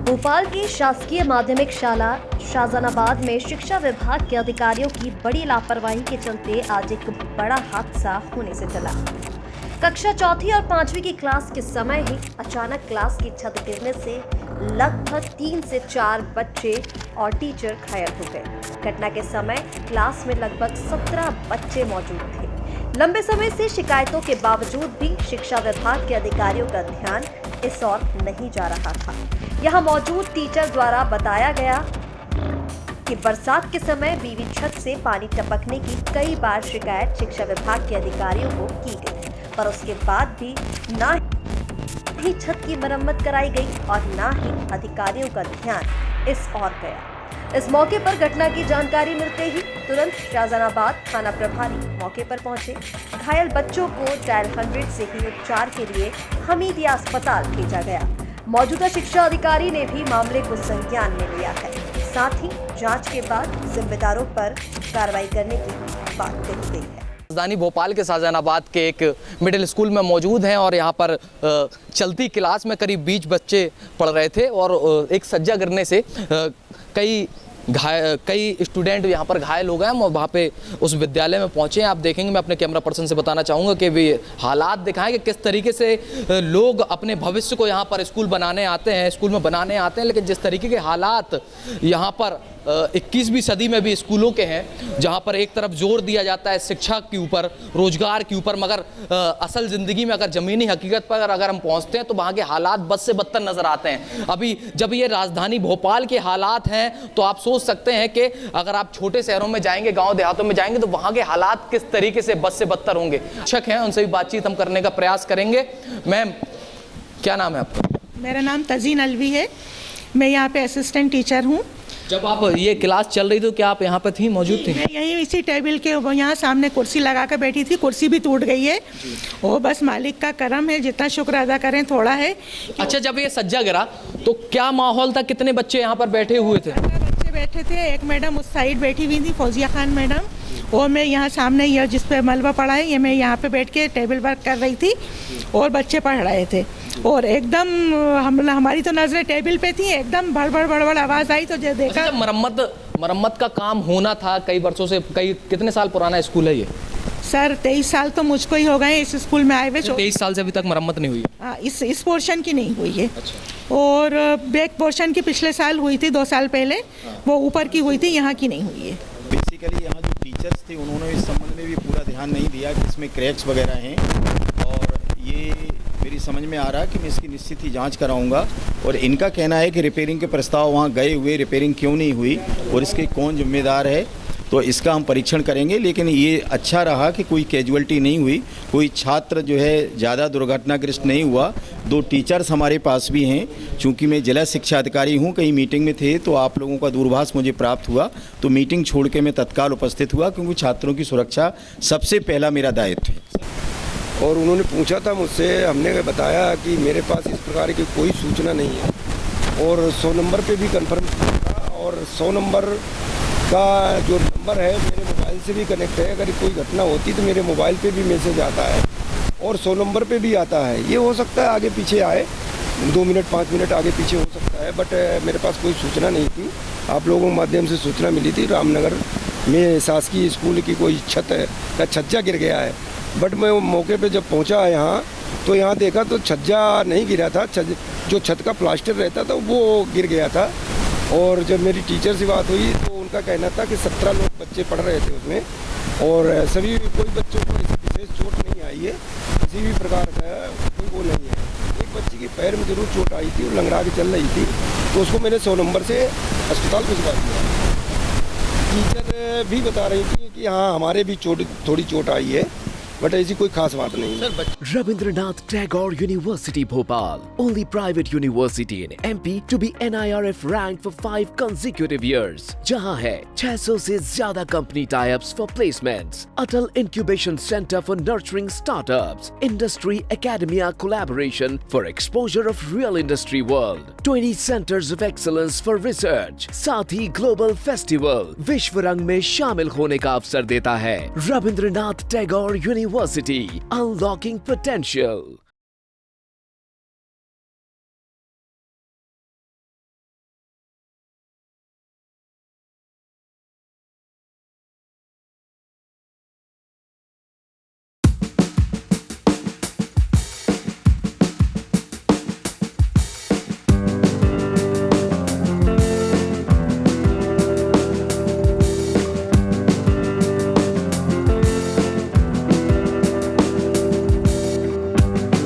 भोपाल की शासकीय माध्यमिक शाला शाहजहानाबाद में शिक्षा विभाग के अधिकारियों की बड़ी लापरवाही के चलते आज एक बड़ा हादसा होने से चला। कक्षा चौथी और पांचवी की क्लास के समय ही अचानक क्लास की छत गिरने से लगभग 3 से 4 बच्चे और टीचर घायल हो गए। घटना के समय क्लास में लगभग 17 बच्चे मौजूद थे। लंबे समय से शिकायतों के बावजूद भी शिक्षा विभाग के अधिकारियों का ध्यान इस ओर नहीं जा रहा था। यहाँ मौजूद टीचर द्वारा बताया गया कि बरसात के समय बीवी छत से पानी टपकने की कई बार शिकायत शिक्षा विभाग के अधिकारियों को की गई, पर उसके बाद भी ना ही छत की मरम्मत कराई गई और ना ही अधिकारियों का ध्यान इस ओर गया। इस मौके पर घटना की जानकारी मिलते ही तुरंत शाहजहानाबाद थाना प्रभारी मौके पर पहुंचे। घायल बच्चों को डायल 100 से ही उपचार के लिए हमीदिया अस्पताल भेजा गया। मौजूदा शिक्षा अधिकारी ने भी मामले को संज्ञान में लिया है। साथ ही जांच के बाद जिम्मेदारों पर कार्रवाई करने की बात कही गई है। राजधानी भोपाल के शाहजहानाबाद के एक मिडिल स्कूल में मौजूद हैं और यहाँ पर चलती क्लास में करीब 20 बच्चे पढ़ रहे थे और एक सज्जा गिरने से कई स्टूडेंट यहाँ पर घायल हो गए हैं और वहाँ पे उस विद्यालय में पहुँचे हैं। आप देखेंगे, मैं अपने कैमरा पर्सन से बताना चाहूँगा कि भी हालात दिखाएं कि किस तरीके से लोग अपने भविष्य को यहाँ पर स्कूल बनाने आते हैं, स्कूल में बनाने आते हैं, लेकिन जिस तरीके के हालात यहाँ पर 21वीं सदी में भी स्कूलों के हैं, जहाँ पर एक तरफ जोर दिया जाता है शिक्षा के ऊपर, रोजगार के ऊपर, मगर असल ज़िंदगी में अगर ज़मीनी हकीकत पर अगर हम पहुँचते हैं तो वहाँ के हालात बद से बदतर नज़र आते हैं। अभी जब ये राजधानी भोपाल के हालात हैं तो आप सोच सकते हैं कि अगर आप छोटे शहरों में जाएंगे, गाँव देहातों में जाएंगे तो वहाँ के हालात किस तरीके से बद से बदतर होंगे। शिक्षक हैं, उनसे भी बातचीत हम करने का प्रयास करेंगे। मैम, क्या नाम है आपका? मेरा नाम तजीन अलवी है, मैं यहाँ पे असिस्टेंट टीचर हूँ। जब आप ये क्लास चल रही तो क्या आप यहाँ पर थी, मौजूद थी? मैं यहीं इसी टेबल के यहाँ सामने कुर्सी लगा कर बैठी थी। कुर्सी भी टूट गई है और बस मालिक का करम है, जितना शुक्र अदा करें थोड़ा है। अच्छा, जब ये सज्जा गिरा तो क्या माहौल था? कितने बच्चे यहाँ पर बैठे हुए थे? 15 बच्चे बैठे थे। एक मैडम उस साइड बैठी हुई थी, फौजिया खान मैडम, और मैं यहाँ सामने ये जिस पे मलबा पड़ा है, ये मैं यहाँ पे बैठ के टेबल वर्क कर रही थी और बच्चे पढ़ रहे थे। और एकदम हमारी तो नजरें टेबल पे थी, एकदम बड़बड़ आवाज आई तो देखा। अच्छा, मरम्मत का काम होना था कई वर्षों से। कितने साल पुराना स्कूल है ये? सर 23 साल तो मुझको ही हो गए इस स्कूल में आए हुए। 23 साल से अभी तक मरम्मत नहीं हुई? हाँ, इस पोर्शन की नहीं हुई है। अच्छा। और बैक पोर्शन की पिछले साल हुई थी, 2 साल पहले। वो ऊपर की हुई थी, यहाँ की नहीं हुई है। बेसिकली यहाँ जो टीचर्स थे उन्होंने इस संबंध में भी पूरा ध्यान नहीं दिया कि इसमें क्रैक्स वगैरह हैं, और ये मेरी समझ में आ रहा है कि मैं इसकी निश्चित ही जांच कराऊंगा। और इनका कहना है कि रिपेयरिंग के प्रस्ताव वहाँ गए हुए, रिपेयरिंग क्यों नहीं हुई और इसके कौन जिम्मेदार है, तो इसका हम परीक्षण करेंगे। लेकिन ये अच्छा रहा कि कोई कैजुअलिटी नहीं हुई, कोई छात्र जो है ज़्यादा दुर्घटनाग्रस्त नहीं हुआ। 2 टीचर्स हमारे पास भी हैं। चूँकि मैं जिला शिक्षा अधिकारी हूँ, कहीं मीटिंग में थे तो आप लोगों का दूरभाष मुझे प्राप्त हुआ, तो मीटिंग छोड़ के मैं तत्काल उपस्थित हुआ, क्योंकि छात्रों की सुरक्षा सबसे पहला मेरा दायित्व है। और उन्होंने पूछा था मुझसे, हमने बताया कि मेरे पास इस प्रकार की कोई सूचना नहीं है। और 100 नंबर पे भी कंफर्म किया, और 100 नंबर का जो नंबर है मेरे मोबाइल से भी कनेक्ट है। अगर कोई घटना होती तो मेरे मोबाइल पे भी मैसेज आता है और 100 नंबर पे भी आता है। ये हो सकता है आगे पीछे आए, 2 मिनट 5 मिनट आगे पीछे हो सकता है, बट मेरे पास कोई सूचना नहीं थी। आप लोगों के माध्यम से सूचना मिली थी, रामनगर में शासकीय स्कूल की कोई छत का छज्जा गिर गया है। बट मैं मौके पे जब पहुंचा यहाँ तो यहाँ देखा तो छज्जा नहीं गिरा था, जो छत का प्लास्टर रहता था वो गिर गया था। और जब मेरी टीचर से बात हुई तो उनका कहना था कि 17 लोग बच्चे पढ़ रहे थे उसमें, और सभी कोई बच्चों को विशेष चोट नहीं आई है, किसी भी प्रकार का कोई वो नहीं है। एक बच्ची की पैर में जरूर चोट आई थी और लंगड़ा के चल रही थी, तो उसको मैंने 100 नंबर से अस्पताल भिजवा दिया। टीचर भी बता रही थी कि हाँ हमारे भी थोड़ी चोट आई है, बट ऐसी कोई खास बात नहीं है। Rabindranath Tagore University Bhopal, only private university in MP to be NIRF ranked for 5 consecutive years, जहां है 600 से ज्यादा company tie-ups for placements, Atal Incubation Center for nurturing startups, Industry Academia collaboration for exposure of real industry world, 20 centers of excellence for research, साथ ही global festival विश्व रंग में शामिल होने का अवसर देता है। Rabindranath Tagore University, unlocking potential.